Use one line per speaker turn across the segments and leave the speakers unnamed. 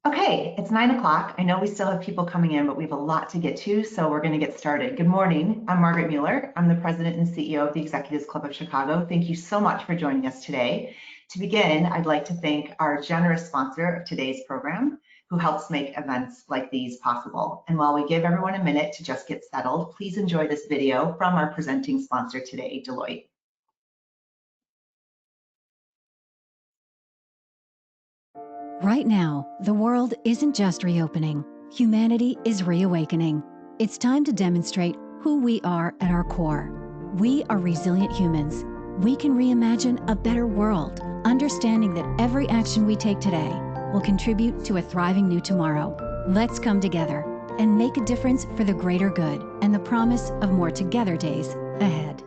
Okay, it's 9 o'clock. I know we still have people coming in, but we have a lot to get to, so we're going to get started. Good morning. I'm Margaret Mueller. I'm the president and CEO of the Executives Club of Chicago. Thank you so much for joining us today. To begin, I'd like to thank our generous sponsor of today's program, who helps make events like these possible. And while we give everyone a minute to just get settled, please enjoy this video from our presenting sponsor today, Deloitte.
Right now, the world isn't just reopening. Humanity is reawakening. It's time to demonstrate who we are at our core. We are resilient humans. We can reimagine a better world, understanding that every action we take today will contribute to a thriving new tomorrow. Let's come together and make a difference for the greater good and the promise of more together days ahead.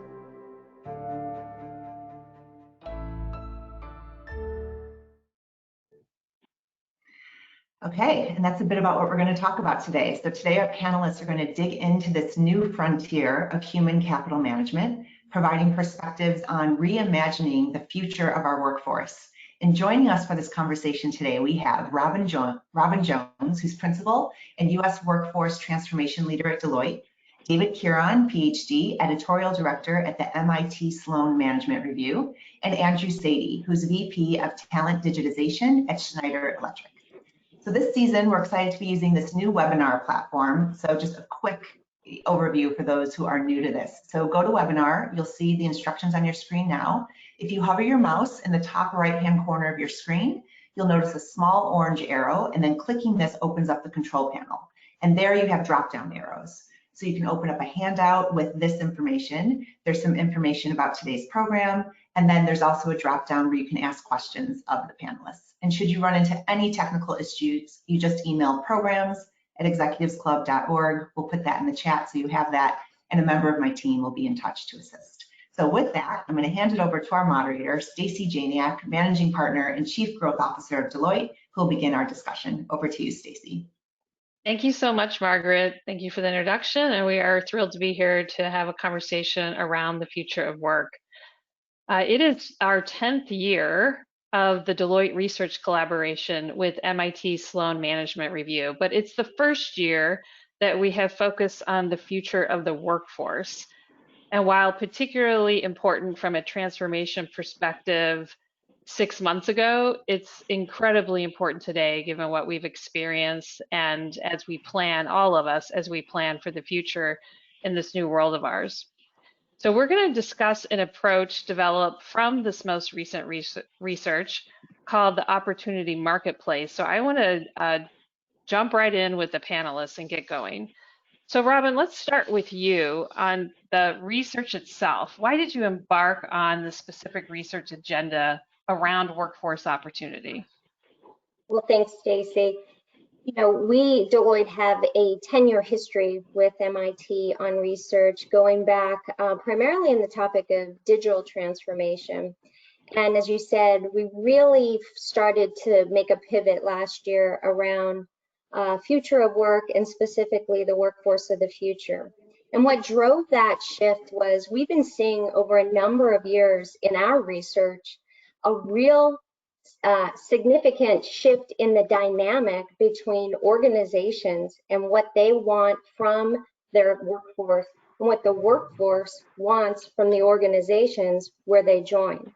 Okay, and that's a bit about what we're going to talk about today. So today our panelists are going to dig into this new frontier of human capital management, providing perspectives on reimagining the future of our workforce. And joining us for this conversation today, we have Robin Jones, who's Principal and U.S. Workforce Transformation Leader at Deloitte, David Kiron, Ph.D., Editorial Director at the MIT Sloan Management Review, and Andrew Saidy, who's VP of Talent Digitization at Schneider Electric. So this season, we're excited to be using this new webinar platform. So just a quick overview for those who are new to this. So go to webinar, you'll see the instructions on your screen now. If you hover your mouse in the top right-hand corner of your screen, you'll notice a small orange arrow, and then clicking this opens up the control panel. And there you have drop-down arrows. So you can open up a handout with this information. There's some information about today's program, and then there's also a drop-down where you can ask questions of the panelists. And should you run into any technical issues, you just email programs@executivesclub.org. We'll put that in the chat so you have that, and a member of my team will be in touch to assist. So with that, I'm going to hand it over to our moderator, Stacy Janiak, Managing Partner and Chief Growth Officer of Deloitte, who will begin our discussion. Over to you, Stacy.
Thank you so much, Margaret. Thank you for the introduction, and we are thrilled to be here to have a conversation around the future of work. It is our 10th year of the Deloitte research collaboration with MIT Sloan Management Review, but it's the first year that we have focused on the future of the workforce. And while particularly important from a transformation perspective 6 months ago, it's incredibly important today, given what we've experienced and as we plan, all of us, as we plan for the future in this new world of ours. So we're going to discuss an approach developed from this most recent research called the Opportunity Marketplace. So I want to jump right in with the panelists and get going. So Robin, let's start with you on the research itself. Why did you embark on the specific research agenda around workforce opportunity?
Well, thanks, Stacy. You know, we, Deloitte, have a 10-year history with MIT on research going back primarily in the topic of digital transformation. And as you said, we really started to make a pivot last year around future of work and specifically the workforce of the future. And what drove that shift was we've been seeing over a number of years in our research a real significant shift in the dynamic between organizations and what they want from their workforce and what the workforce wants from the organizations where they join.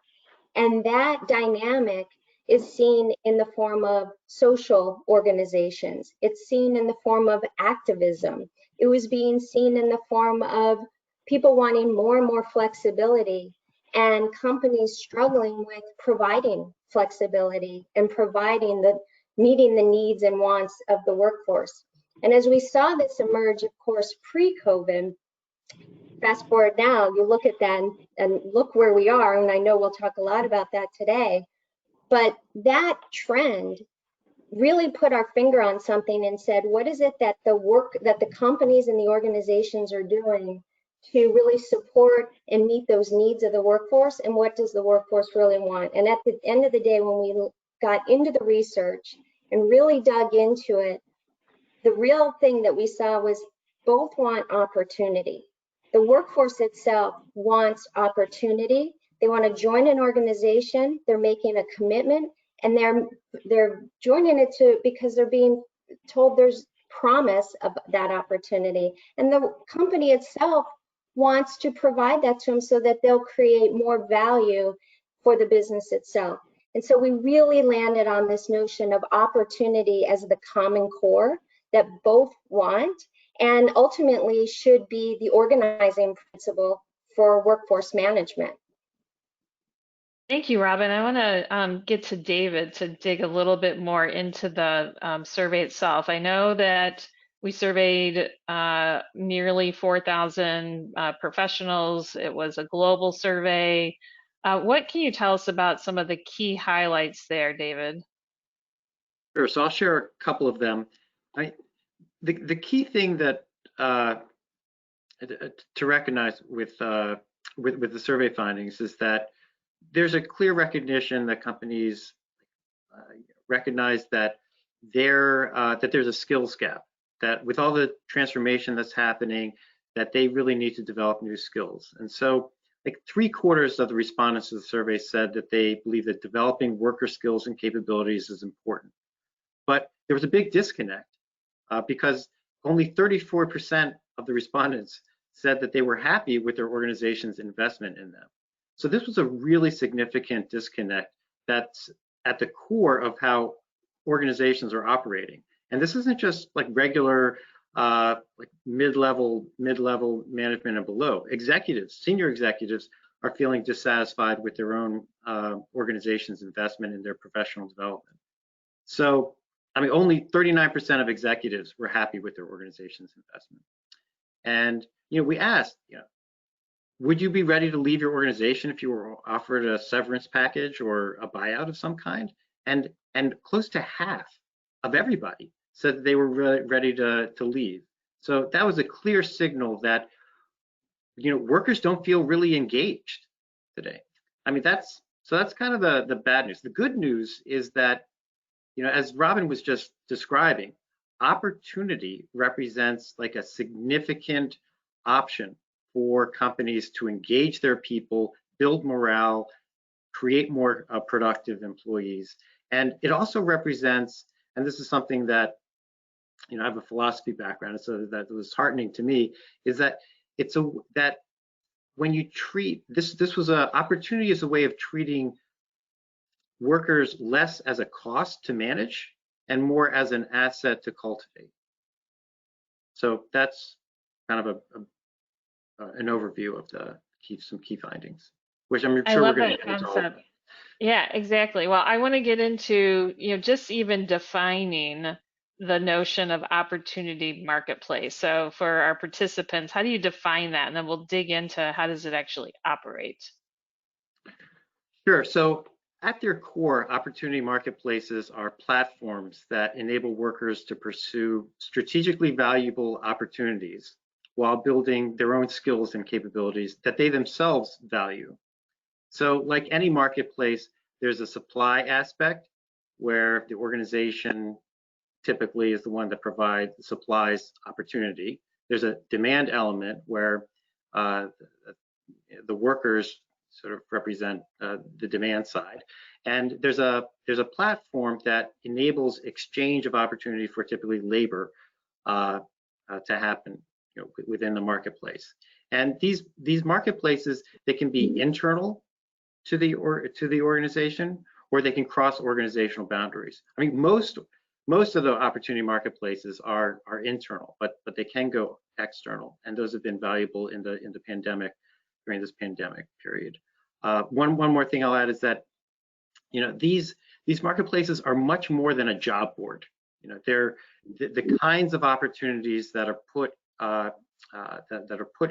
And that dynamic is seen in the form of social organizations. It's seen in the form of activism. It was being seen in the form of people wanting more and more flexibility and companies struggling with providing flexibility and meeting the needs and wants of the workforce. And as we saw this emerge, of course, pre-COVID, fast forward now, you look at that and look where we are, and I know we'll talk a lot about that today, but that trend really put our finger on something and said, what is it that the companies and the organizations are doing to really support and meet those needs of the workforce, and what does the workforce really want? And at the end of the day, when we got into the research and really dug into it, the real thing that we saw was both want opportunity. The workforce itself wants opportunity. They want to join an organization, they're making a commitment, and they're joining it because they're being told there's promise of that opportunity, and the company itself wants to provide that to them so that they'll create more value for the business itself. And so we really landed on this notion of opportunity as the common core that both want, and ultimately should be the organizing principle for workforce management.
Thank you, Robin. I want to get to David to dig a little bit more into the survey itself. I know that we surveyed nearly 4,000 professionals. It was a global survey. What can you tell us about some of the key highlights there, David?
Sure. So I'll share a couple of them. The key thing that to recognize with the survey findings is that there's a clear recognition that companies recognize that there's a skills gap, that with all the transformation that's happening, that they really need to develop new skills. And so like 3/4 of the respondents to the survey said that they believe that developing worker skills and capabilities is important. But there was a big disconnect because only 34% of the respondents said that they were happy with their organization's investment in them. So this was a really significant disconnect that's at the core of how organizations are operating. And this isn't just like regular like mid-level management and below. Executives, senior executives are feeling dissatisfied with their own organization's investment in their professional development. So, I mean, only 39% of executives were happy with their organization's investment. And, you know, we asked, you know, would you be ready to leave your organization if you were offered a severance package or a buyout of some kind? And close to half of everybody said that they were ready to leave. So that was a clear signal that, you know, workers don't feel really engaged today. I mean, that's kind of the bad news. The good news is that, you know, as Robin was just describing, opportunity represents like a significant option for companies to engage their people, build morale, create more productive employees. And it also represents, and this is something that, you know, I have a philosophy background, so that was heartening to me, is that that when you treat this was an opportunity as a way of treating workers less as a cost to manage and more as an asset to cultivate. So that's kind of an overview of some key findings, which I'm sure we're going to get into all.
Yeah, exactly. Well, I want to get into, you know, just even defining the notion of opportunity marketplace. So for our participants, how do you define that? And then we'll dig into how does it actually operate?
Sure. So at their core, opportunity marketplaces are platforms that enable workers to pursue strategically valuable opportunities while building their own skills and capabilities that they themselves value. So like any marketplace, there's a supply aspect where the organization typically is the one that supplies opportunity. There's a demand element where the workers sort of represent the demand side. And there's a platform that enables exchange of opportunity for typically labor to happen, you know, within the marketplace. And these marketplaces, they can be internal to the organization, or they can cross organizational boundaries. I mean, most of the opportunity marketplaces are internal, but they can go external, and those have been valuable in the pandemic, during this pandemic period. One more thing I'll add is that, you know, these marketplaces are much more than a job board. You know, they're the kinds of opportunities that are put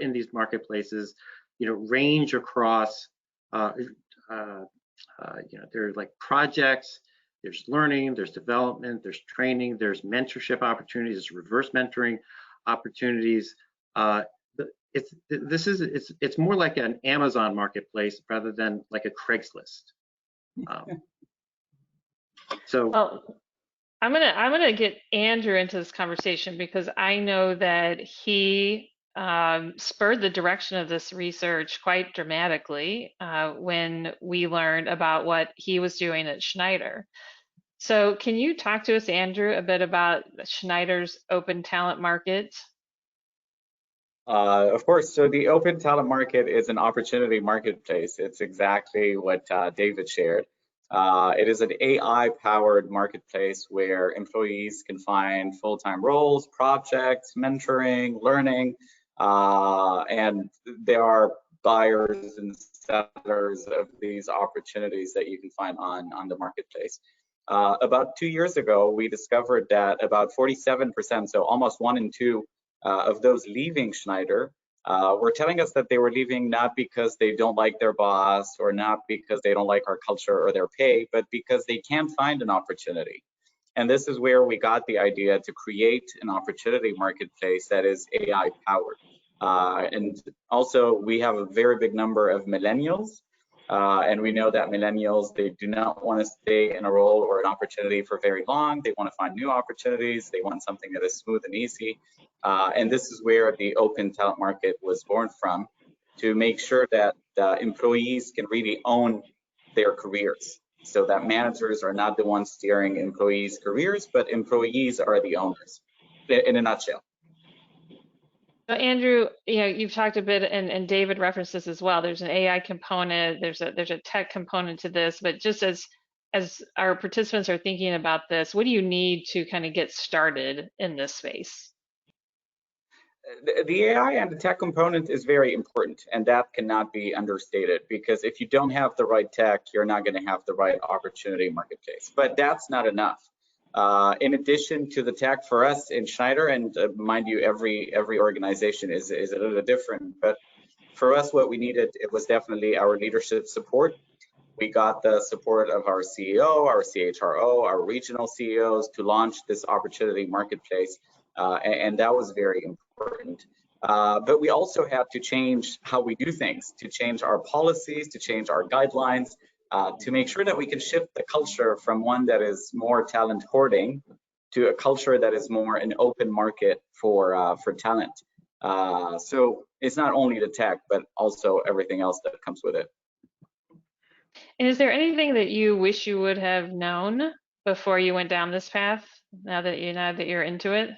in these marketplaces, you know, range across. You know, there are like projects, there's learning, there's development, there's training, there's mentorship opportunities, there's reverse mentoring opportunities. It's more like an Amazon marketplace rather than like a Craigslist. So
well, I'm gonna get Andrew into this conversation because I know that he spurred the direction of this research quite dramatically when we learned about what he was doing at Schneider. So can you talk to us, Andrew, a bit about Schneider's open talent market?
Of course. So the open talent market is an opportunity marketplace. It's exactly what David shared. It is an AI-powered marketplace where employees can find full-time roles, projects, mentoring, learning, and there are buyers and sellers of these opportunities that you can find on the marketplace. About 2 years ago, we discovered that about 47%, so almost 1 in 2, of those leaving Schneider were telling us that they were leaving not because they don't like their boss or not because they don't like our culture or their pay, but because they can't find an opportunity. And this is where we got the idea to create an opportunity marketplace that is AI powered. And also we have a very big number of millennials. And we know that millennials, they do not want to stay in a role or an opportunity for very long. They want to find new opportunities. They want something that is smooth and easy. And this is where the open talent market was born from, to make sure that employees can really own their careers, so that managers are not the ones steering employees' careers, but employees are the owners, in a nutshell.
So Andrew, you've talked a bit, and David referenced this as well. There's an AI component, there's a tech component to this, but just as our participants are thinking about this, what do you need to kind of get started in this space?
The AI and the tech component is very important, and that cannot be understated, because if you don't have the right tech, you're not going to have the right opportunity marketplace. But that's not enough. In addition to the tech, for us in Schneider, and mind you, every organization is a little different, but for us, what we needed, it was definitely our leadership support. We got the support of our CEO, our CHRO, our regional CEOs to launch this opportunity marketplace, and that was very important. But we also had to change how we do things, to change our policies, to change our guidelines, to make sure that we can shift the culture from one that is more talent hoarding to a culture that is more an open market for talent. So it's not only the tech, but also everything else that comes with it.
And is there anything that you wish you would have known before you went down this path, now that you're into it?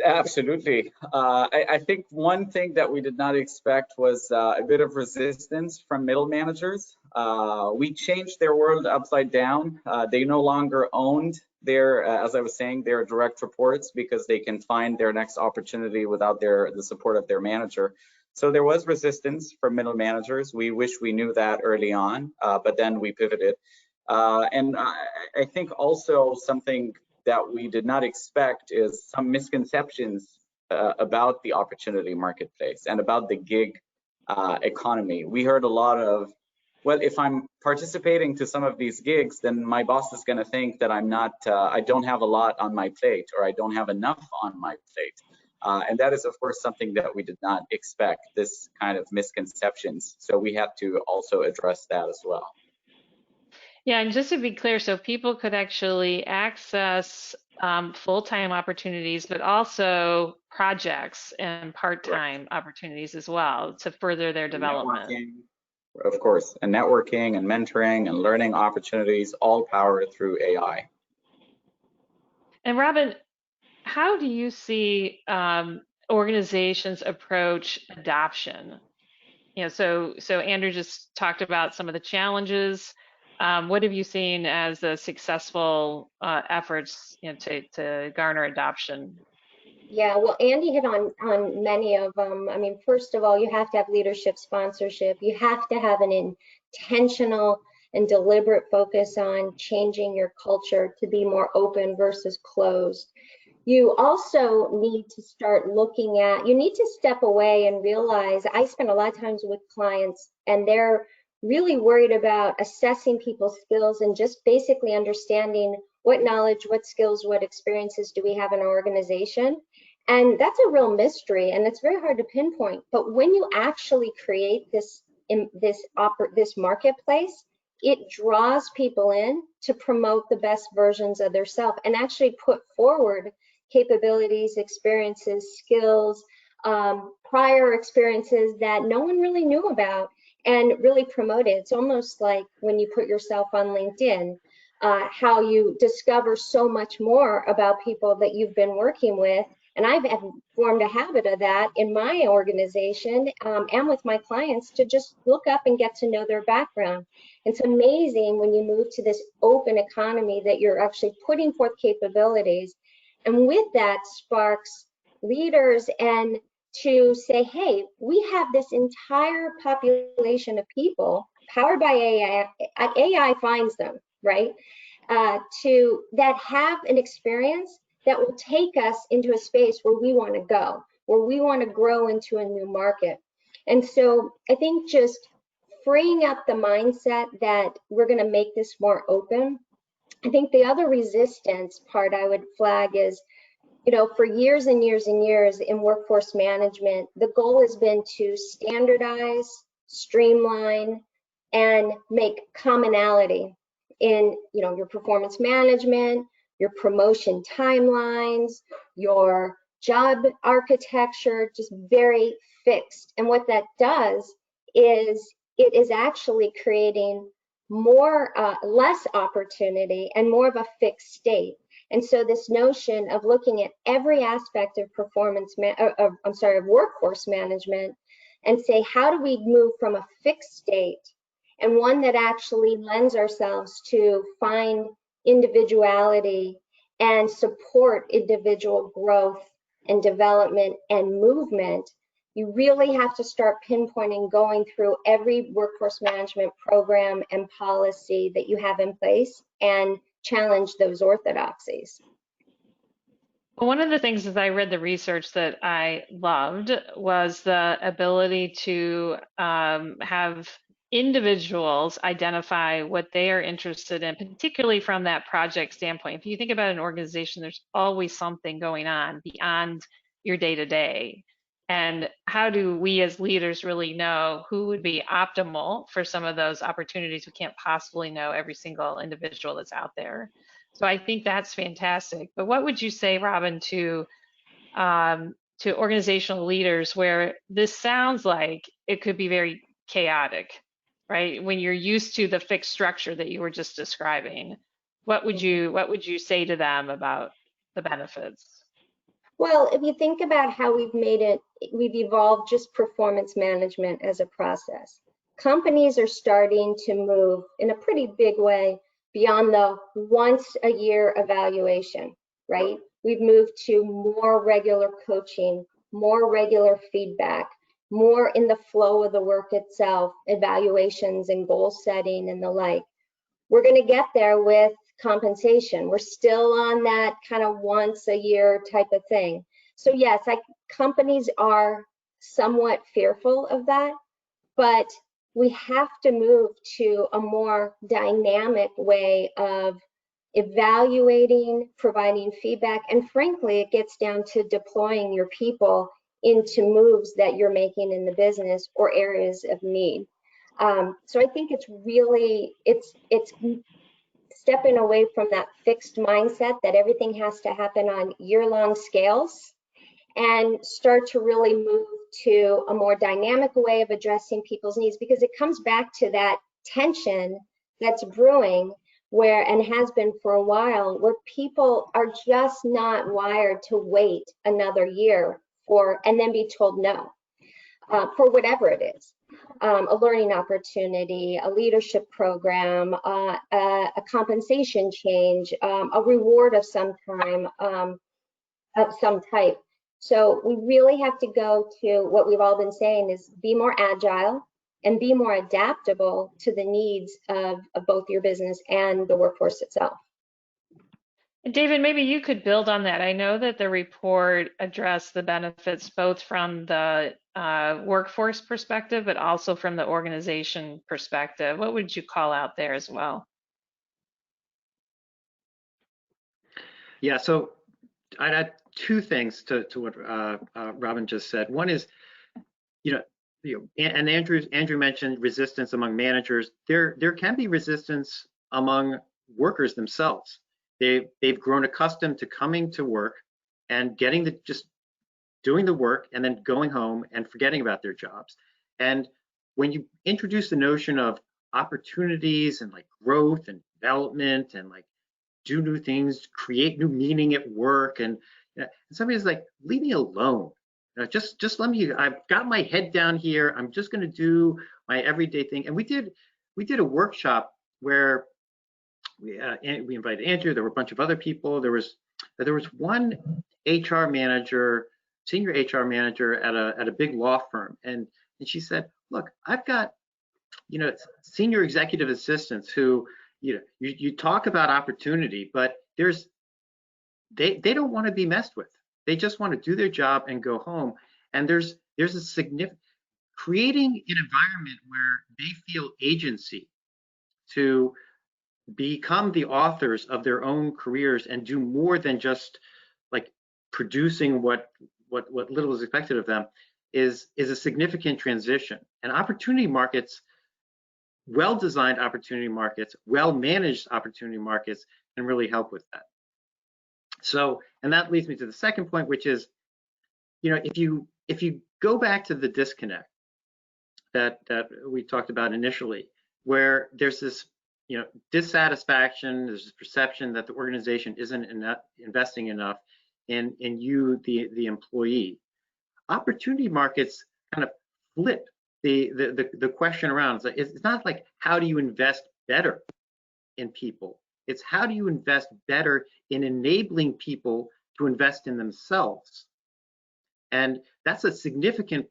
Absolutely. I think one thing that we did not expect was a bit of resistance from middle managers. We changed their world upside down. They no longer owned their, as I was saying, their direct reports, because they can find their next opportunity without the support of their manager. So there was resistance from middle managers. We wish we knew that early on, but then we pivoted. And I think also something that we did not expect is some misconceptions about the opportunity marketplace and about the gig economy. We heard a lot of, well, if I'm participating to some of these gigs, then my boss is going to think that I'm not, I don't have a lot on my plate, or I don't have enough on my plate. And that is, of course, something that we did not expect, this kind of misconceptions. So we have to also address that as well.
Yeah, and just to be clear, so people could actually access full-time opportunities, but also projects and part-time opportunities as well to further their development.
Of course, and networking and mentoring and learning opportunities, all powered through AI.
And Robin, how do you see organizations approach adoption? So Andrew just talked about some of the challenges. What have you seen as the successful efforts to garner adoption?
Yeah, well, Andy hit on many of them. I mean, first of all, you have to have leadership sponsorship. You have to have an intentional and deliberate focus on changing your culture to be more open versus closed. You also need to start looking at, you need to step away and realize, I spend a lot of times with clients and they're really worried about assessing people's skills and just basically understanding what knowledge, what skills, what experiences do we have in our organization. And that's a real mystery, and it's very hard to pinpoint. But when you actually create this marketplace, it draws people in to promote the best versions of their self and actually put forward capabilities, experiences, skills, prior experiences that no one really knew about and really promote it. It's almost like when you put yourself on LinkedIn, how you discover so much more about people that you've been working with. And I've formed a habit of that in my organization and with my clients to just look up and get to know their background. It's amazing when you move to this open economy that you're actually putting forth capabilities. And with that sparks leaders and to say, hey, we have this entire population of people powered by AI. AI finds them, right? To that have an experience that will take us into a space where we want to go, where we want to grow into a new market. And so I think just freeing up the mindset that we're going to make this more open. I think the other resistance part I would flag is, you know, for years and years and years in workforce management, the goal has been to standardize, streamline, and make commonality in, you know, your performance management, your promotion timelines, your job architecture, just very fixed. And what that does is it is actually creating more, less opportunity and more of a fixed state. And so this notion of looking at every aspect of of workforce management and say, how do we move from a fixed state and one that actually lends ourselves to find individuality and support individual growth and development and movement? You really have to start pinpointing, going through every workforce management program and policy that you have in place and challenge those orthodoxies.
Well, one of the things as I read the research that I loved was the ability to have individuals identify what they are interested in, particularly from that project standpoint. If you think about an organization, there's always something going on beyond your day-to-day. And how do we as leaders really know who would be optimal for some of those opportunities? We can't possibly know every single individual that's out there. So I think that's fantastic. But what would you say, Robin, to organizational leaders where this sounds like it could be very chaotic, right? When you're used to the fixed structure that you were just describing, what would you say to them about the benefits?
Well, if you think about how we've evolved just performance management as a process. Companies are starting to move in a pretty big way beyond the once a year evaluation, right? We've moved to more regular coaching, more regular feedback, more in the flow of the work itself, evaluations and goal setting and the like. We're going to get there with compensation. We're still on that kind of once a year type of thing. So yes, companies are somewhat fearful of that, but we have to move to a more dynamic way of evaluating, providing feedback, and frankly, it gets down to deploying your people into moves that you're making in the business or areas of need. So I think it's really, it's stepping away from that fixed mindset that everything has to happen on year-long scales and start to really move to a more dynamic way of addressing people's needs, because it comes back to that tension that's brewing where, and has been for a while, where people are just not wired to wait another year for, and then be told no, for whatever it is. A learning opportunity, a leadership program, a compensation change, a reward of some type. So we really have to go to what we've all been saying is be more agile and be more adaptable to the needs of both your business and the workforce itself.
And David, maybe you could build on that. I know that the report addressed the benefits both from the workforce perspective, but also from the organization perspective. What would you call out there as well?
Yeah, so I'd add two things to what Robin just said. One is, and Andrew mentioned resistance among managers. There can be resistance among workers themselves. They've grown accustomed to coming to work, and just doing the work and then going home and forgetting about their jobs. And when you introduce the notion of opportunities and like growth and development and like do new things, create new meaning at work, and somebody's like, leave me alone. Just let me, I've got my head down here. I'm just going to do my everyday thing. And we did a workshop where we invited Andrew. There were a bunch of other people. There was one HR manager, senior HR manager at a big law firm, and she said, look, I've got senior executive assistants who you talk about opportunity, but they don't want to be messed with. They just want to do their job and go home. And there's a significant creating an environment where they feel agency to become the authors of their own careers and do more than just like producing what little is expected of them is a significant transition. And opportunity markets, well-designed opportunity markets, well-managed opportunity markets can really help with that. So, and that leads me to the second point, which is, if you go back to the disconnect that we talked about initially, where there's this dissatisfaction, there's this perception that the organization isn't investing enough in you, the employee. Opportunity markets kind of flip the question around. It's not like how do you invest better in people? It's how do you invest better in enabling people to invest in themselves? And that's a significant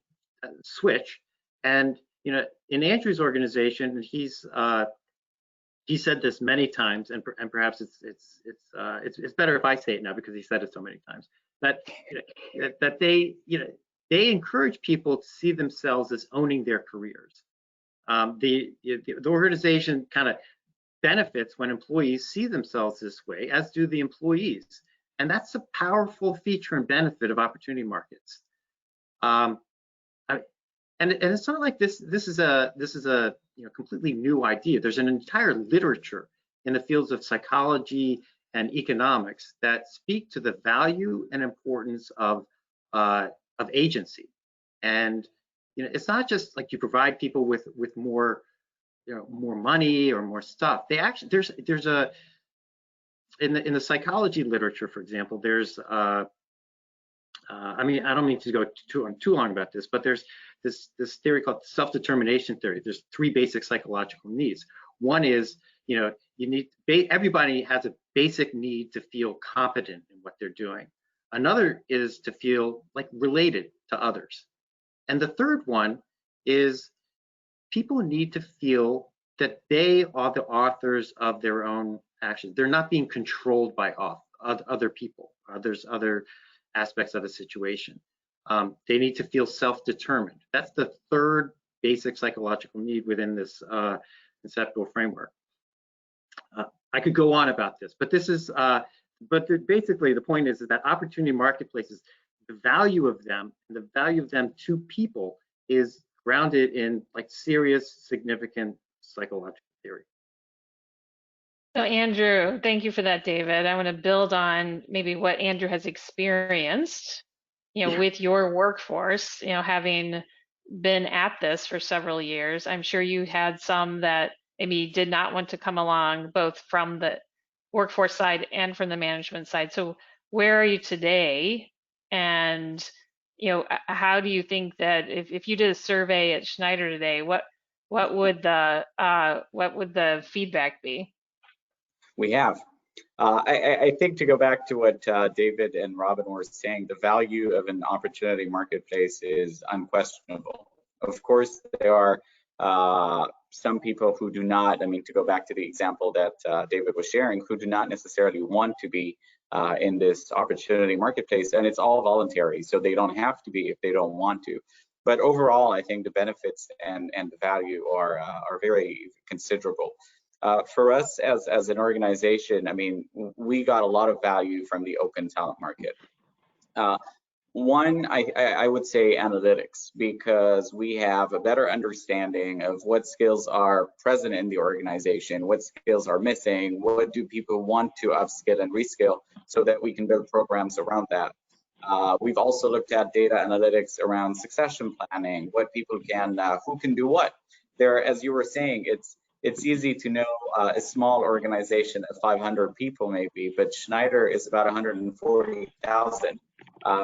switch. And in Andrew's organization, he said this many times, and perhaps it's better if I say it now because he said it so many times. That they encourage people to see themselves as owning their careers. The organization kind of benefits when employees see themselves this way, as do the employees, and that's a powerful feature and benefit of opportunity markets. And it's not like this is a completely new idea. There's an entire literature in the fields of psychology and economics that speak to the value and importance of agency. And it's not just like you provide people with more more money or more stuff. They actually there's a in the psychology literature, for example, there's I mean, I don't mean to go too long about this, but there's this theory called self-determination theory. There's three basic psychological needs. One is, everybody has a basic need to feel competent in what they're doing. Another is to feel like related to others. And the third one is people need to feel that they are the authors of their own actions. They're not being controlled by other people, other aspects of a situation. They need to feel self-determined. That's the third basic psychological need within this conceptual framework. I could go on about this, but this is, basically the point is that opportunity marketplaces, the value of them to people is grounded in like serious, significant psychological theory.
So Andrew, thank you for that, David. I want to build on maybe what Andrew has experienced, with your workforce, having been at this for several years. I'm sure you had some that maybe did not want to come along, both from the workforce side and from the management side. So where are you today? And how do you think that if you did a survey at Schneider today, what would the feedback be?
We have. I think to go back to what David and Robin were saying, the value of an opportunity marketplace is unquestionable. Of course, there are some people who do not, to go back to the example that David was sharing, who do not necessarily want to be in this opportunity marketplace, and it's all voluntary, so they don't have to be if they don't want to. But overall, I think the benefits and the value are very considerable. For us as an organization, we got a lot of value from the open talent market. One, I would say analytics, because we have a better understanding of what skills are present in the organization, what skills are missing, what do people want to upskill and reskill, so that we can build programs around that. We've also looked at data analytics around succession planning, what people can, who can do what. There, as you were saying, it's easy to know a small organization of 500 people maybe, but Schneider is about 140,000.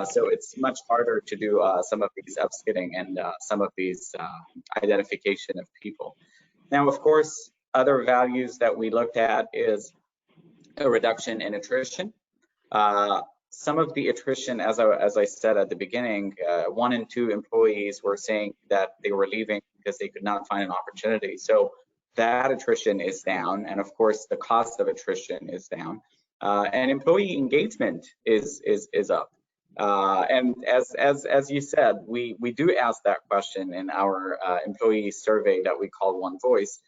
So it's much harder to do some of these upskilling and some of these identification of people. Now, of course, other values that we looked at is a reduction in attrition. Some of the attrition, as I said at the beginning, 1 in 2 employees were saying that they were leaving because they could not find an opportunity. So that attrition is down, and of course the cost of attrition is down, and employee engagement is up. And as you said, we do ask that question in our employee survey that we call One Voice,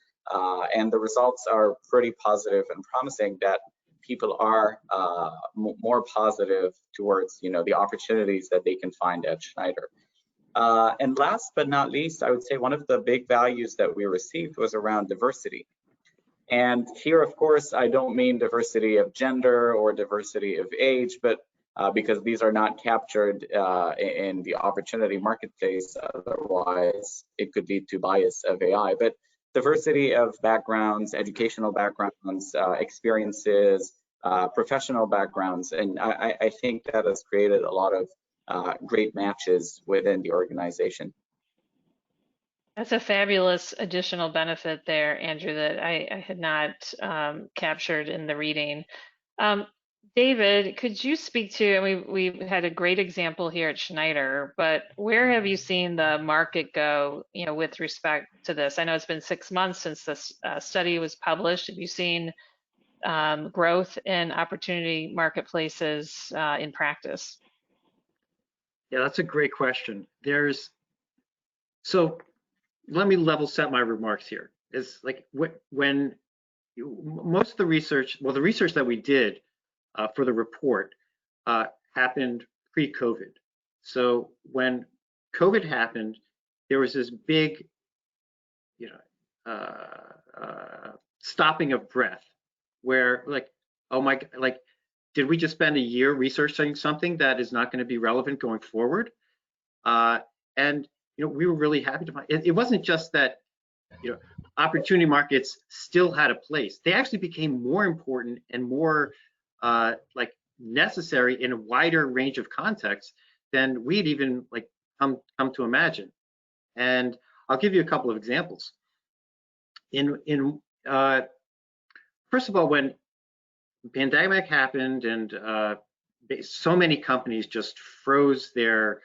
and the results are pretty positive and promising that people are more positive towards, the opportunities that they can find at Schneider. And last but not least, I would say one of the big values that we received was around diversity. And here, of course, I don't mean diversity of gender or diversity of age, but because these are not captured in the opportunity marketplace, otherwise it could lead to bias of AI. But diversity of backgrounds, educational backgrounds, experiences, professional backgrounds, and I think that has created a lot of great matches within the organization.
That's a fabulous additional benefit there, Andrew, that I had not captured in the reading. David, could you speak to, and we've had a great example here at Schneider, but where have you seen the market go, with respect to this? I know it's been 6 months since this study was published. Have you seen growth in opportunity marketplaces in practice?
Yeah, that's a great question. So let me level set my remarks here. It's like when most of the research, well, the research that we did for the report happened pre-COVID. So when COVID happened, there was this big, stopping of breath, where oh my, did we just spend a year researching something that is not going to be relevant going forward? And we were really happy to find it wasn't just that opportunity markets still had a place. They actually became more important and more necessary in a wider range of contexts than we'd even come to imagine. And I'll give you a couple of examples. First of all, when the pandemic happened and so many companies just froze their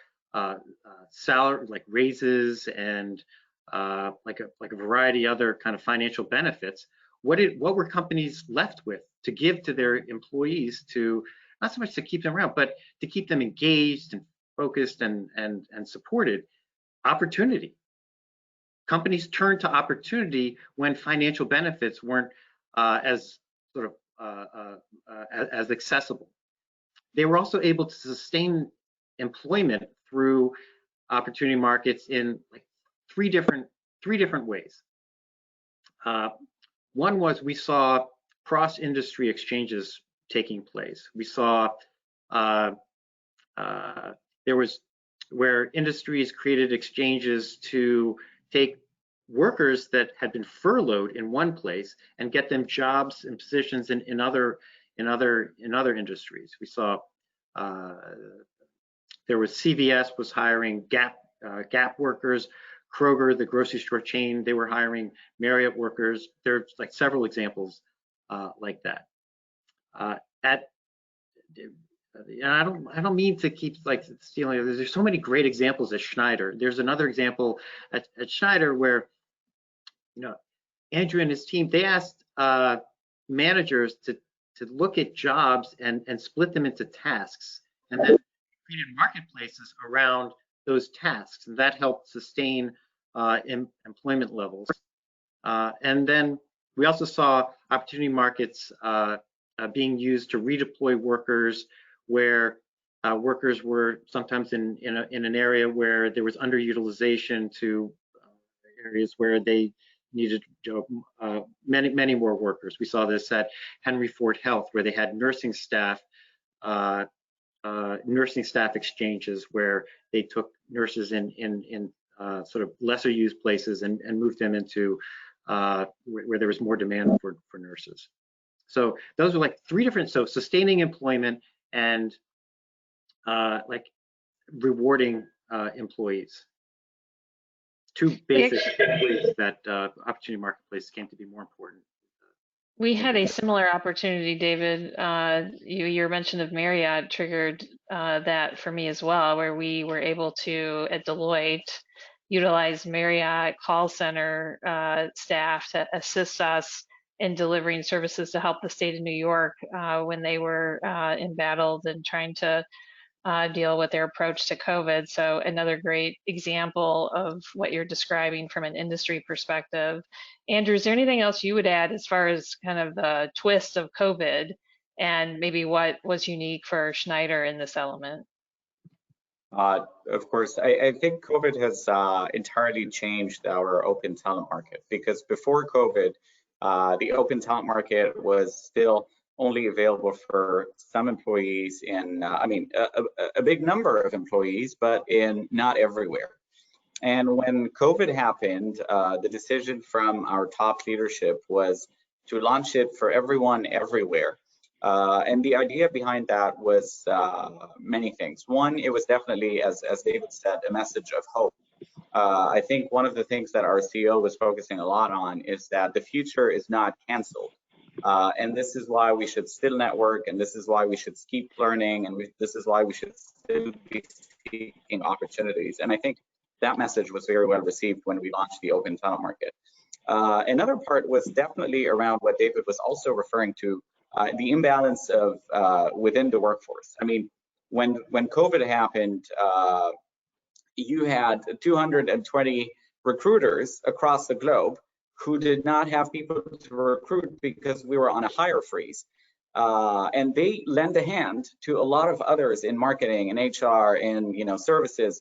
salary, raises and a variety of other kind of financial benefits, what were companies left with to give to their employees, to not so much to keep them around, but to keep them engaged and focused and supported? Opportunity. Companies turned to opportunity when financial benefits weren't as accessible. They were also able to sustain employment through opportunity markets in three different ways. One was we saw cross-industry exchanges taking place. We saw there was where industries created exchanges to take workers that had been furloughed in one place and get them jobs and positions in other industries. We saw there was CVS was hiring Gap workers, Kroger, the grocery store chain, they were hiring Marriott workers. There's several examples like that. I don't mean to keep stealing. There's so many great examples at Schneider. There's another example at Schneider where Andrew and his team, they asked managers to look at jobs and split them into tasks, and then created marketplaces around those tasks, and that helped sustain employment levels. And then we also saw opportunity markets being used to redeploy workers, where workers were sometimes in an area where there was underutilization to areas where they needed many more workers. We saw this at Henry Ford Health, where they had nursing staff nursing staff exchanges where they took nurses in sort of lesser used places and moved them into where there was more demand for nurses. So those are like three different, so sustaining employment and like rewarding employees. Two basic ways that opportunity marketplace came to be more important.
We had a similar opportunity, David. Your mention of Marriott triggered that for me as well, where we were able to, at Deloitte, utilize Marriott call center staff to assist us in delivering services to help the state of New York when they were embattled and trying to deal with their approach to COVID. So another great example of what you're describing from an industry perspective. Andrew, is there anything else you would add as far as kind of the twist of COVID and maybe what was unique for Schneider in this element?
Of course, I think COVID has entirely changed our open talent market, because before COVID, the open talent market was still only available for some employees in, I mean, a big number of employees, but in not everywhere. And when COVID happened, the decision from our top leadership was to launch it for everyone everywhere. And the idea behind that was many things. One, it was definitely, as David said, a message of hope. I think one of the things that our CEO was focusing a lot on is that the future is not canceled. And this is why we should still network, and this is why we should keep learning, and this is why we should still be seeking opportunities. And I think that message was very well received when we launched the open talent market. Another part was definitely around what David was also referring to, the imbalance of within the workforce. I mean, when COVID happened, you had 220 recruiters across the globe who did not have people to recruit because we were on a hire freeze. And they lend a hand to a lot of others in marketing and HR and services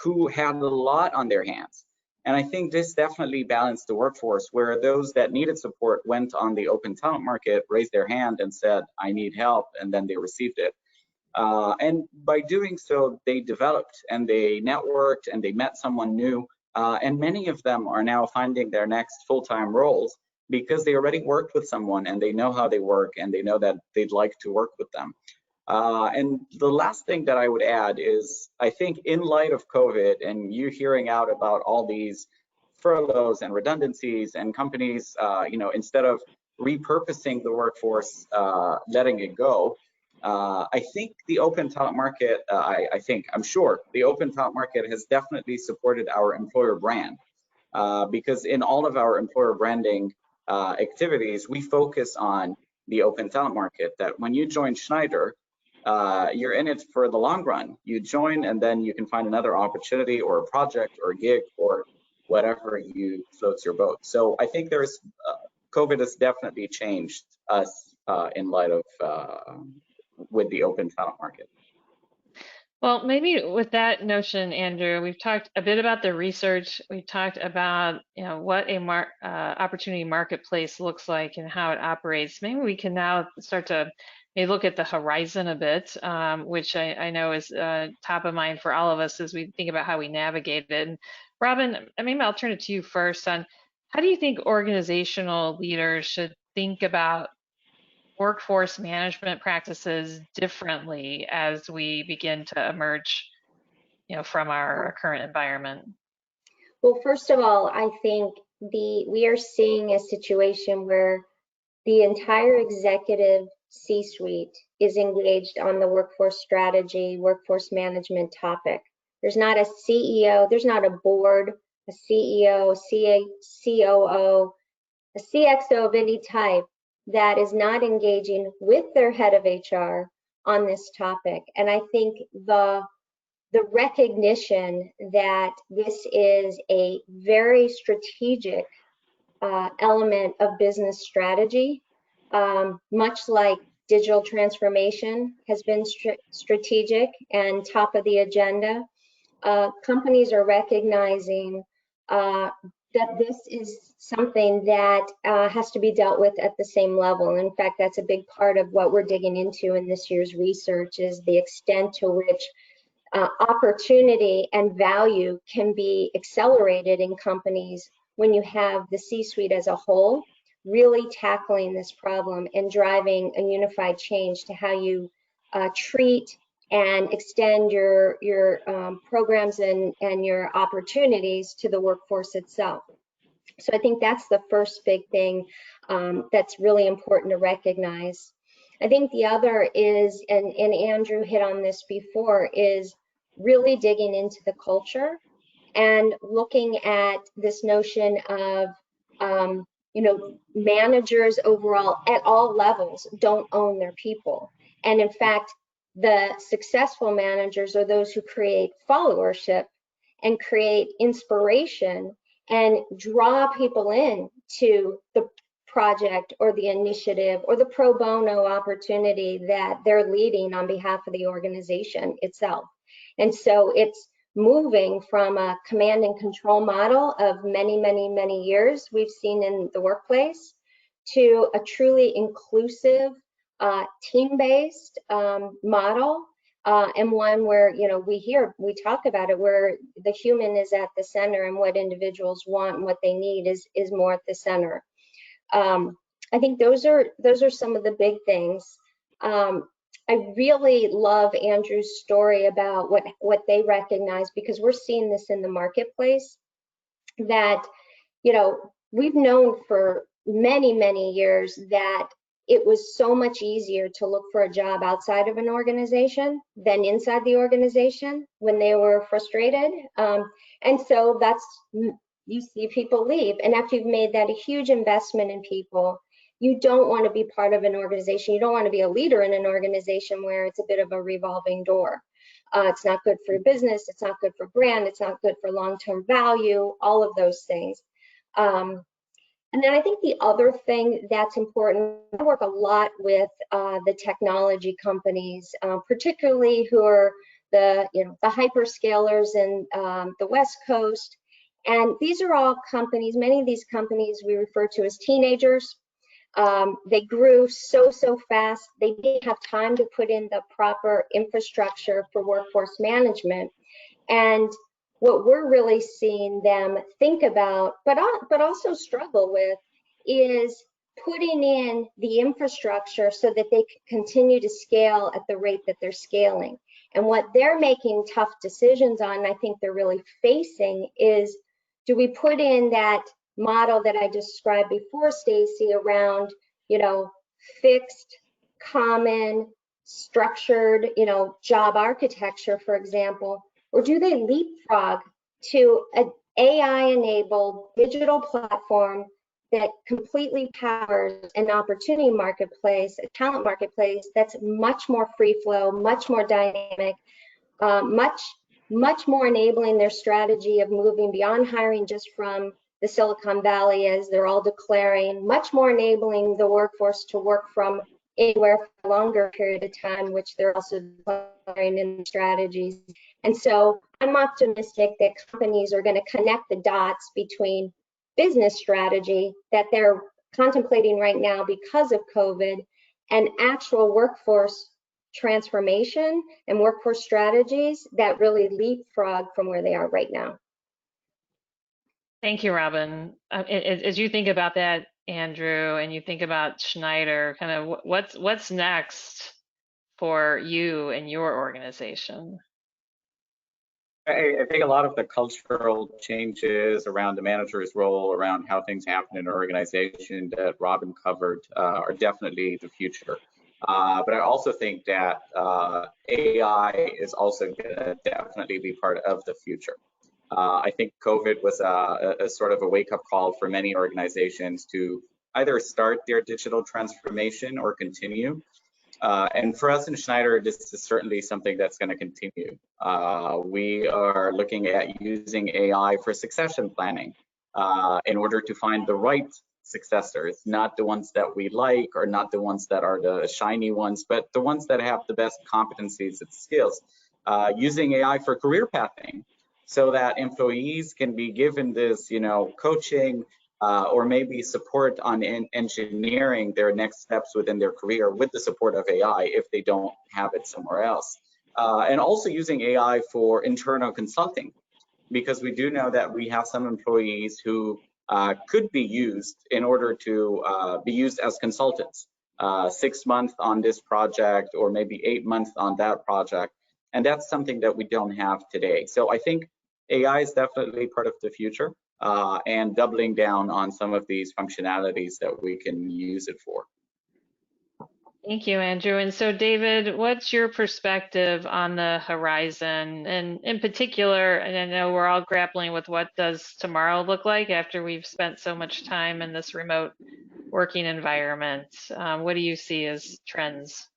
who had a lot on their hands. And I think this definitely balanced the workforce, where those that needed support went on the open talent market, raised their hand and said, I need help, and then they received it. And by doing so, they developed and they networked and they met someone new. And many of them are now finding their next full-time roles because they already worked with someone and they know how they work and they know that they'd like to work with them. And the last thing that I would add is, I think in light of COVID and you hearing out about all these furloughs and redundancies and companies, instead of repurposing the workforce, letting it go, I think the open talent market, I'm sure the open talent market has definitely supported our employer brand, because in all of our employer branding activities, we focus on the open talent market, that when you join Schneider, you're in it for the long run. You join and then you can find another opportunity or a project or a gig or whatever you floats your boat. So I think there's, COVID has definitely changed us in light of with the open talent market.
Well, maybe with that notion, Andrew, we've talked a bit about the research. We've talked about what a opportunity marketplace looks like and how it operates. Maybe we can now start to maybe look at the horizon a bit, which I know is top of mind for all of us as we think about how we navigate it. And Robin, maybe I'll turn it to you first on how do you think organizational leaders should think about workforce management practices differently as we begin to emerge, from our current environment?
Well, first of all, I think we are seeing a situation where the entire executive C-suite is engaged on the workforce strategy, workforce management topic. There's not a CEO, there's not a board, a CEO, COO, a CXO of any type that is not engaging with their head of HR on this topic. And I think the recognition that this is a very strategic element of business strategy, much like digital transformation has been strategic and top of the agenda, companies are recognizing the that this is something that has to be dealt with at the same level. And in fact, that's a big part of what we're digging into in this year's research, is the extent to which opportunity and value can be accelerated in companies when you have the C-suite as a whole really tackling this problem and driving a unified change to how you treat and extend your programs and your opportunities to the workforce itself. So I think that's the first big thing that's really important to recognize. I think the other is, and Andrew hit on this before, is really digging into the culture and looking at this notion of, managers overall at all levels don't own their people. And in fact, the successful managers are those who create followership and create inspiration and draw people in to the project or the initiative or the pro bono opportunity that they're leading on behalf of the organization itself. And so it's moving from a command and control model of many years we've seen in the workplace to a truly inclusive, team-based model, and one where, we talk about it, where the human is at the center and what individuals want and what they need is more at the center. I think those are some of the big things. I really love Andrew's story about what they recognize, because we're seeing this in the marketplace, that, we've known for many years that it was so much easier to look for a job outside of an organization than inside the organization when they were frustrated. And so you see people leave. And after you've made that a huge investment in people, you don't want to be part of an organization. You don't want to be a leader in an organization where it's a bit of a revolving door. It's not good for your business. It's not good for brand. It's not good for long-term value, all of those things. And then I think the other thing that's important, I work a lot with the technology companies, particularly who are the hyperscalers in the West Coast. And these are all companies, many of these companies we refer to as teenagers. They grew so fast, they didn't have time to put in the proper infrastructure for workforce management. And what we're really seeing them think about, but also struggle with, is putting in the infrastructure so that they can continue to scale at the rate that they're scaling. And what they're making tough decisions on, and I think they're really facing, is, do we put in that model that I described before, Stacy, around, fixed, common, structured, job architecture, for example, or do they leapfrog to an AI-enabled digital platform that completely powers an opportunity marketplace, a talent marketplace that's much more free flow, much more dynamic, much more enabling their strategy of moving beyond hiring just from the Silicon Valley, as they're all declaring, much more enabling the workforce to work from anywhere for a longer period of time, which they're also declaring in strategies. And so I'm optimistic that companies are going to connect the dots between business strategy that they're contemplating right now because of COVID and actual workforce transformation and workforce strategies that really leapfrog from where they are right now.
Thank you, Robin. As you think about that, Andrew, and you think about Schneider, kind of what's next for you and your organization?
I think a lot of the cultural changes around the manager's role, around how things happen in an organization that Robin covered, are definitely the future. But I also think that AI is also going to definitely be part of the future. I think COVID was a sort of a wake-up call for many organizations to either start their digital transformation or continue. And for us in Schneider, this is certainly something that's going to continue. We are looking at using AI for succession planning in order to find the right successors, not the ones that we like or not the ones that are the shiny ones, but the ones that have the best competencies and skills. Using AI for career pathing. so that employees can be given this, coaching or maybe support on engineering their next steps within their career with the support of AI if they don't have it somewhere else. And also using AI for internal consulting, because we do know that we have some employees who could be used in order to be used as consultants, 6 months on this project or maybe 8 months on that project. And that's something that we don't have today. So I think AI is definitely part of the future, and doubling down on some of these functionalities that we can use it for.
Thank you, Andrew. And so, David, what's your perspective on the horizon? And in particular, and I know we're all grappling with what does tomorrow look like after we've spent so much time in this remote working environment. What do you see as trends?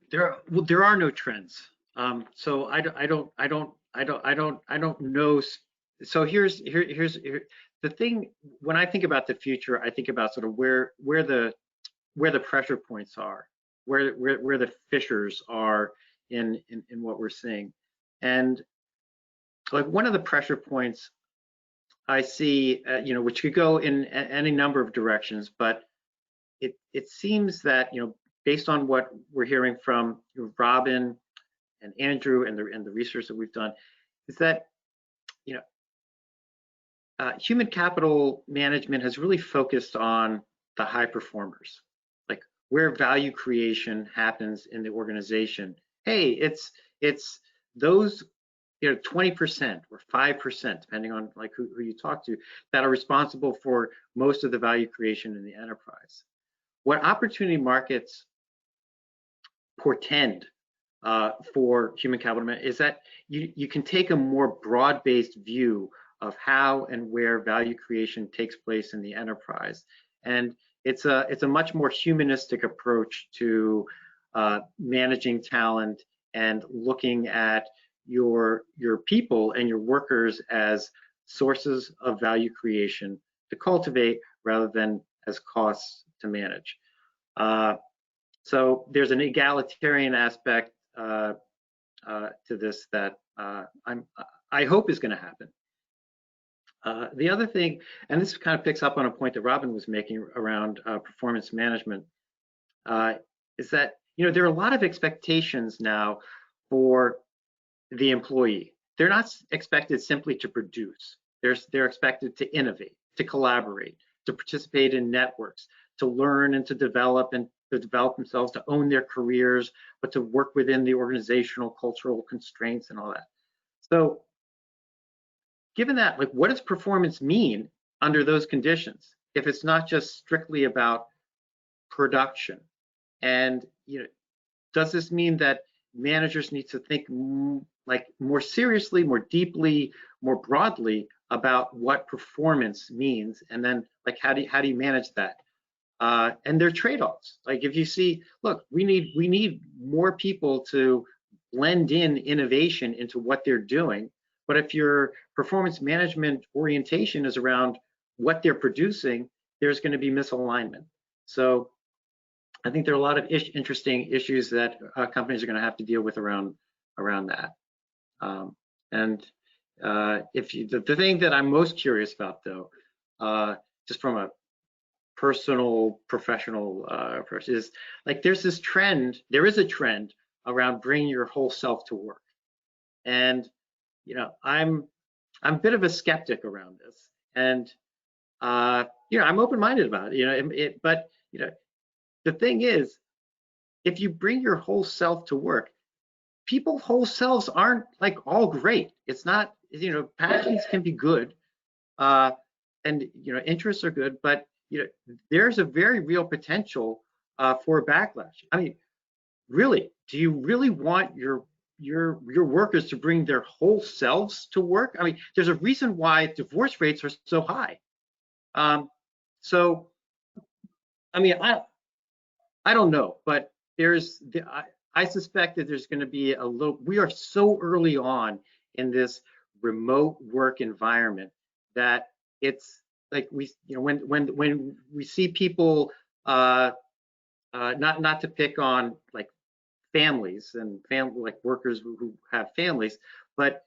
There are no trends. So I don't know. So here's the thing. When I think about the future, I think about sort of where the pressure points are, where the fissures are in what we're seeing. And like one of the pressure points I see, which could go in any number of directions, but it seems that, based on what we're hearing from Robin and Andrew and the research that we've done, is that human capital management has really focused on the high performers, like where value creation happens in the organization. Hey, it's those 20% or 5%, depending on like who you talk to, that are responsible for most of the value creation in the enterprise. What opportunity markets portend for human capital management is that you can take a more broad-based view of how and where value creation takes place in the enterprise, and it's a much more humanistic approach to managing talent and looking at your people and your workers as sources of value creation to cultivate rather than as costs to manage. So there's an egalitarian aspect to this that I hope is going to happen. The other thing, and this kind of picks up on a point that Robin was making around performance management, is that there are a lot of expectations now for the employee. They're not expected simply to produce. They're expected to innovate, to collaborate, to participate in networks, to learn and to develop themselves, to own their careers, but to work within the organizational cultural constraints and all that. So given that, like, what does performance mean under those conditions if it's not just strictly about production? And does this mean that managers need to think like more seriously, more deeply, more broadly about what performance means, and then like how do you manage that? And there are trade-offs. Like if you see, look, we need more people to blend in innovation into what they're doing. But if your performance management orientation is around what they're producing, there's going to be misalignment. So I think there are a lot of interesting issues that companies are going to have to deal with around that. The thing that I'm most curious about, though, just from a personal, professional approach, is like there is a trend around bringing your whole self to work, and I'm a bit of a skeptic around this, and I'm open-minded about it. But the thing is, if you bring your whole self to work, people's whole selves aren't like all great. It's not, passions can be good, and interests are good, but there's a very real potential for a backlash. I mean, really, do you really want your workers to bring their whole selves to work? I mean, there's a reason why divorce rates are so high. So, I mean, I don't know, but I suspect that there's going to be we are so early on in this remote work environment that it's like when we see people, not to pick on like families and like workers who have families, But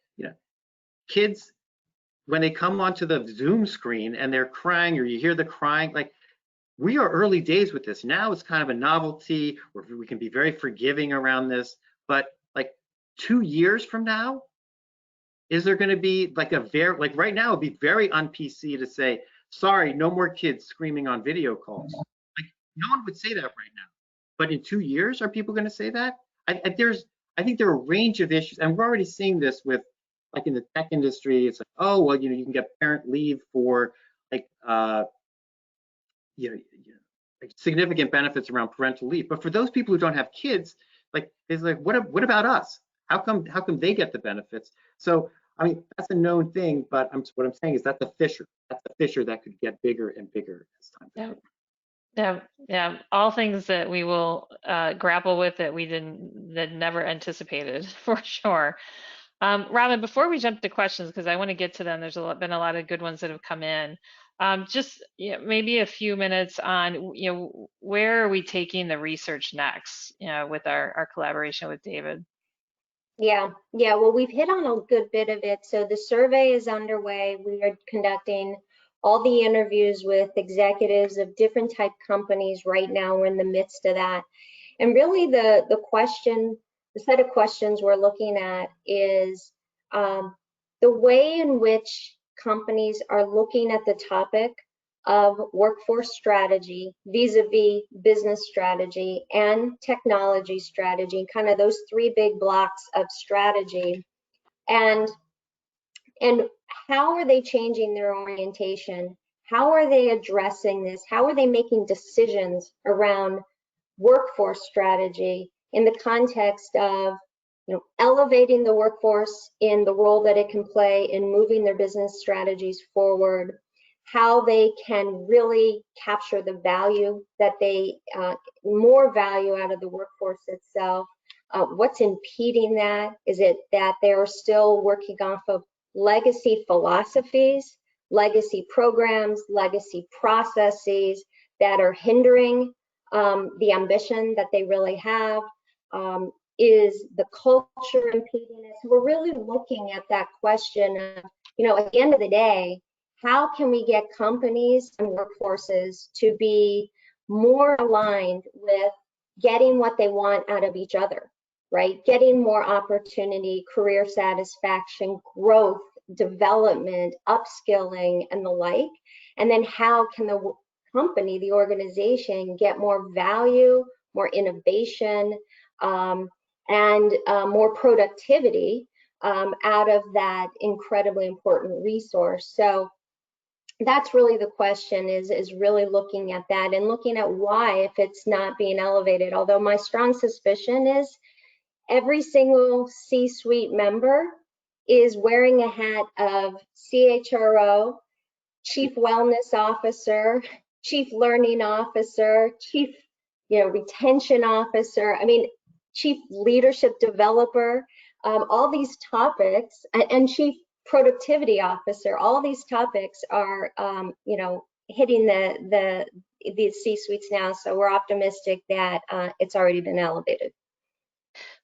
kids, when they come onto the Zoom screen and they're crying, or you hear the crying, like, we are early days with this. Now it's kind of a novelty, where we can be very forgiving around this. But like 2 years from now, is there going to be like like right now, it'd be very un-PC to say, sorry, no more kids screaming on video calls. Like, no one would say that right now. But in 2 years, are people going to say that? I think there are a range of issues, and we're already seeing this with, like, in the tech industry. It's like, oh, well, you can get parent leave for like like significant benefits around parental leave. But for those people who don't have kids, like, it's like, what about us? How come they get the benefits? So I mean, that's a known thing, but what I'm saying is that's a fissure. That's a fissure that could get bigger and bigger as time goes on.
Yeah. All things that we will grapple with that that never anticipated, for sure. Robin, before we jump to questions, because I want to get to them, there's been a lot of good ones that have come in. Just maybe a few minutes on where are we taking the research next, with our collaboration with David.
Yeah. Well, we've hit on a good bit of it. So the survey is underway. We are conducting all the interviews with executives of different type companies right now. We're in the midst of that. And really the set of questions we're looking at is the way in which companies are looking at the topic of workforce strategy vis-a-vis business strategy and technology strategy, kind of those three big blocks of strategy. And how are they changing their orientation? How are they addressing this? How are they making decisions around workforce strategy in the context of elevating the workforce in the role that it can play in moving their business strategies forward, how they can really capture the value that more value out of the workforce itself, what's impeding that? Is it that they're still working off of legacy philosophies, legacy programs, legacy processes that are hindering the ambition that they really have? Is the culture impeding it? So we're really looking at that question of, at the end of the day, how can we get companies and workforces to be more aligned with getting what they want out of each other, right? Getting more opportunity, career satisfaction, growth, development, upskilling, and the like. And then how can the company, the organization, get more value, more innovation, and more productivity out of that incredibly important resource. So that's really the question, is really looking at that and looking at why, if it's not being elevated. Although my strong suspicion is every single C-suite member is wearing a hat of CHRO, Chief Wellness Officer, Chief Learning Officer, Chief Retention Officer, Chief Leadership Developer, all these topics, and Chief Productivity Officer. All these topics are hitting the C-suites now, so we're optimistic that it's already been elevated.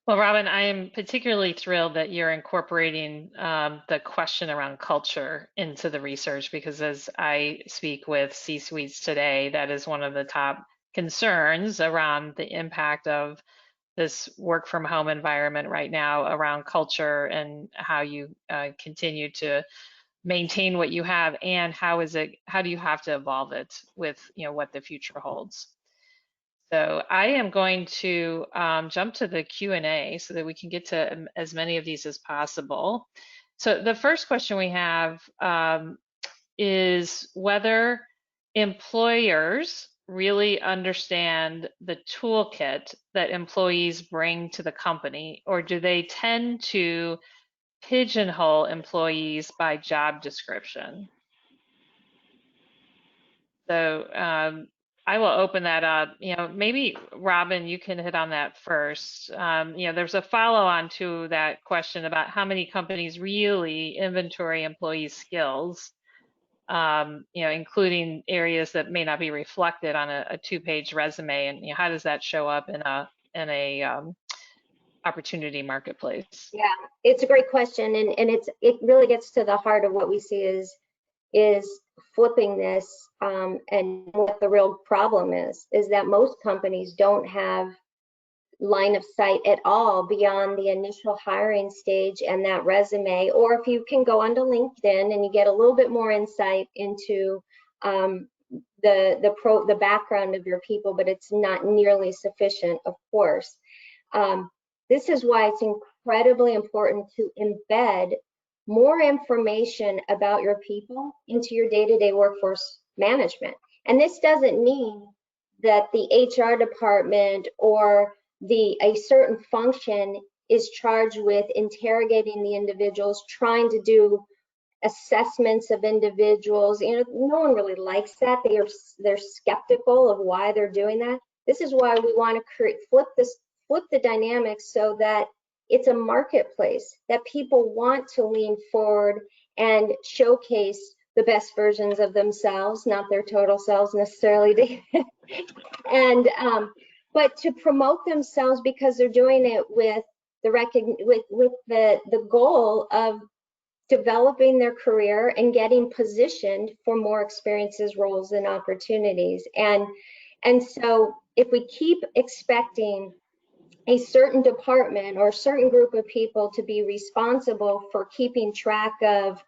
Well, Robin, I am particularly thrilled that you're incorporating the question around culture into the research, because as I speak with C-suites today, that is one of the top concerns around the impact of this work from home environment right now around culture and how you continue to maintain what you have, and how do you have to evolve it with what the future holds. So I am going to jump to the Q&A so that we can get to as many of these as possible. So the first question we have is whether employers really understand the toolkit that employees bring to the company, or do they tend to pigeonhole employees by job description? So I will open that up. Maybe Robin, you can hit on that first. There's a follow-on to that question about how many companies really inventory employees' skills, including areas that may not be reflected on a two-page resume, and how does that show up in a opportunity marketplace?
Yeah, it's a great question, and it really gets to the heart of what we see is flipping this, and what the real problem is that most companies don't have line of sight at all beyond the initial hiring stage and that resume. Or if you can go onto LinkedIn and you get a little bit more insight into the background of your people, but it's not nearly sufficient, of course. This is why it's incredibly important to embed more information about your people into your day-to-day workforce management. And this doesn't mean that the HR department or a certain function is charged with interrogating the individuals, trying to do assessments of individuals. You know, no one really likes that. They're skeptical of why they're doing that. This is why we want to flip the dynamics so that it's a marketplace that people want to lean forward and showcase the best versions of themselves, not their total selves necessarily, and but to promote themselves because they're doing it with the goal of developing their career and getting positioned for more experiences, roles, and opportunities. And so if we keep expecting a certain department or a certain group of people to be responsible for keeping track of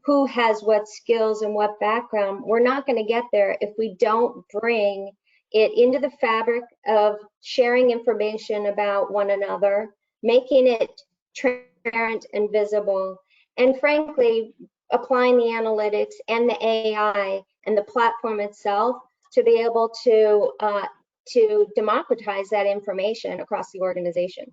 who has what skills and what background, we're not going to get there if we don't bring it into the fabric of sharing information about one another, making it transparent and visible, and frankly, applying the analytics and the AI and the platform itself to be able to democratize that information across the organization.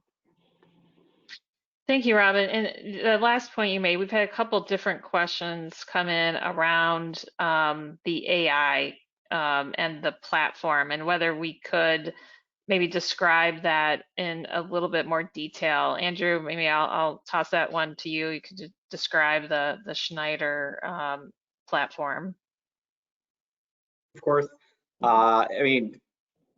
Thank you, Robin. And the last point you made, we've had a couple different questions come in around the AI and the platform, and whether we could maybe describe that in a little bit more detail. Andrew, maybe I'll toss that one to you. You could describe the Schneider platform.
Of course. I mean,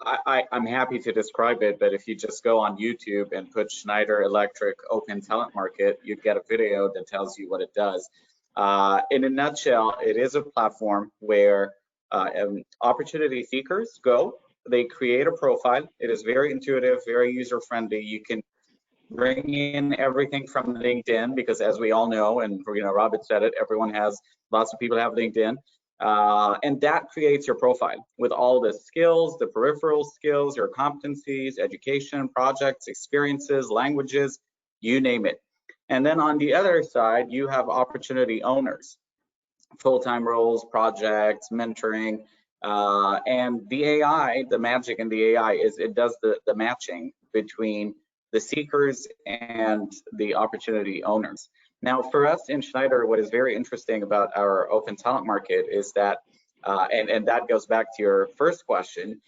I'm happy to describe it, but if you just go on YouTube and put Schneider Electric Open Talent Market, you'd get a video that tells you what it does. In a nutshell, it is a platform where opportunity seekers go, they create a profile. It is very intuitive, very user-friendly. You can bring in everything from LinkedIn, because as we all know, and Robert said it, lots of people have LinkedIn. And that creates your profile with all the skills, the peripheral skills, your competencies, education, projects, experiences, languages, you name it. And then on the other side, you have opportunity owners, full-time roles, projects, mentoring, and the AI, the magic in the AI is it does the matching between the seekers and the opportunity owners. Now, for us in Schneider, what is very interesting about our open talent market is that, and that goes back to your first question,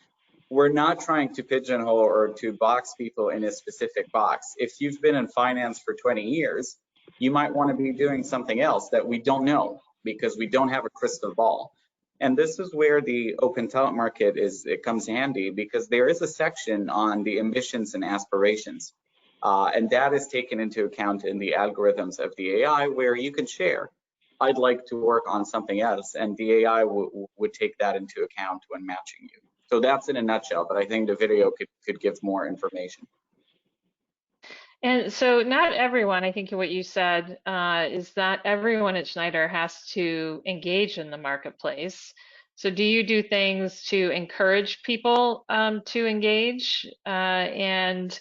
we're not trying to pigeonhole or to box people in a specific box. If you've been in finance for 20 years, you might want to be doing something else that we don't know because we don't have a crystal ball. And this is where the open talent market it comes handy, because there is a section on the ambitions and aspirations. And that is taken into account in the algorithms of the AI, where you can share, I'd like to work on something else, and the AI would take that into account when matching you. So that's in a nutshell, but I think the video could give more information.
And so not everyone, I think what you said is that everyone at Schneider has to engage in the marketplace. So do you do things to encourage people to engage? And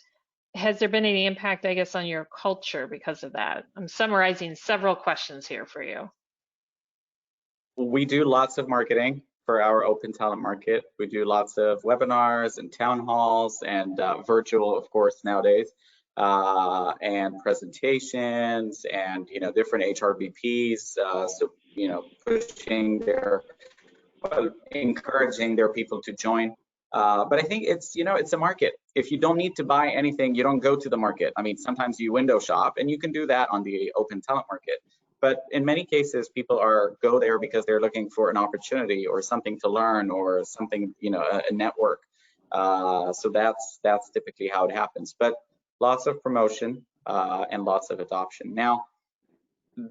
has there been any impact, I guess, on your culture because of that? I'm summarizing several questions here for you.
We do lots of marketing for our open talent market. We do lots of webinars and town halls and virtual, of course, nowadays, and presentations and, different HRBPs. So, encouraging their people to join. But I think it's a market. If you don't need to buy anything, you don't go to the market. I mean, sometimes you window shop, and you can do that on the open talent market. But in many cases, people go there because they're looking for an opportunity or something to learn or something, a network. So that's typically how it happens. But lots of promotion, and lots of adoption. Now,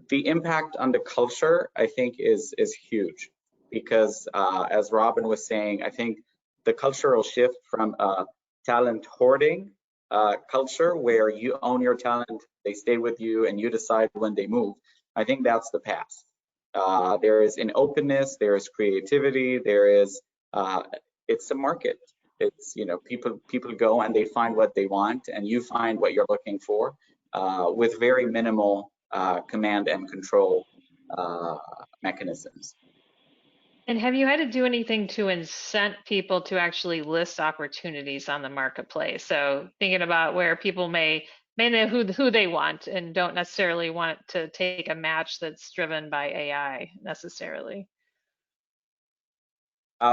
the impact on the culture, I think, is huge, because as Robin was saying, I think the cultural shift from a talent hoarding culture where you own your talent, they stay with you, and you decide when they move, I think that's the past. There is an openness, there is creativity, there is it's a market. It's, you know, people go and they find what they want, and you find what you're looking for with very minimal command and control mechanisms.
And have you had to do anything to incent people to actually list opportunities on the marketplace? So thinking about where people may know who they want and don't necessarily want to take a match that's driven by AI necessarily.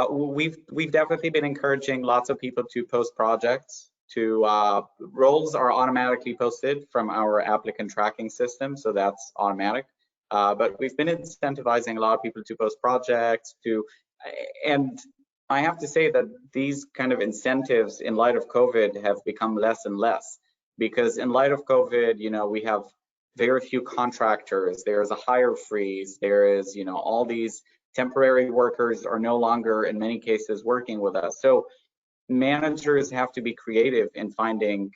We've definitely been encouraging lots of people to post projects. Roles are automatically posted from our applicant tracking system, so that's automatic. But we've been incentivizing a lot of people to post projects, and I have to say that these kind of incentives in light of COVID have become less and less, because in light of COVID, you know, we have very few contractors, there's a hire freeze, there is, you know, all these temporary workers are no longer in many cases working with us. So managers have to be creative in finding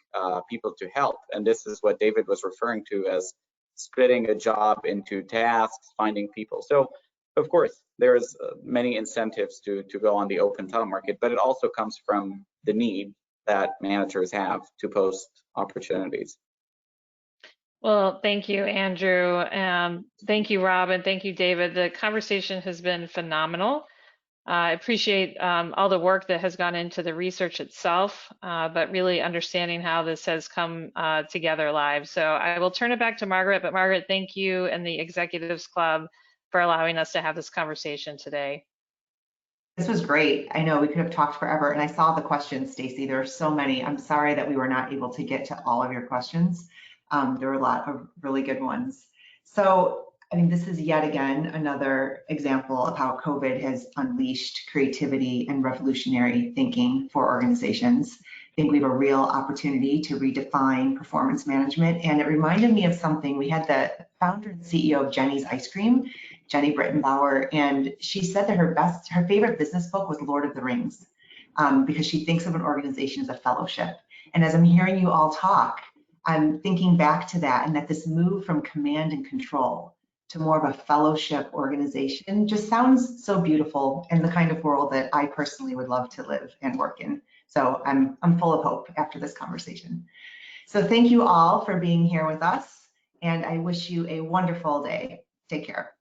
people to help. And this is what David was referring to as splitting a job into tasks, finding people. So of course, there's many incentives to go on the open telemarket, but it also comes from the need that managers have to post opportunities.
Well, thank you, Andrew. Thank you, Rob, and thank you, David. The conversation has been phenomenal. I appreciate all the work that has gone into the research itself, but really understanding how this has come together live. So I will turn it back to Margaret, but Margaret, thank you and the Executives Club for allowing us to have this conversation today.
This was great. I know we could have talked forever, and I saw the questions, Stacy. There are so many. I'm sorry that we were not able to get to all of your questions. There were a lot of really good ones. So, I mean, this is yet again another example of how COVID has unleashed creativity and revolutionary thinking for organizations. I think we have a real opportunity to redefine performance management, and it reminded me of something. We had the founder and CEO of Jenny's Ice Cream, Jenny Brittenbauer, and she said that her favorite business book was Lord of the Rings, because she thinks of an organization as a fellowship. And as I'm hearing you all talk, I'm thinking back to that, and that this move from command and control to more of a fellowship organization just sounds so beautiful, and the kind of world that I personally would love to live and work in. So I'm full of hope after this conversation. So thank you all for being here with us, and I wish you a wonderful day. Take care.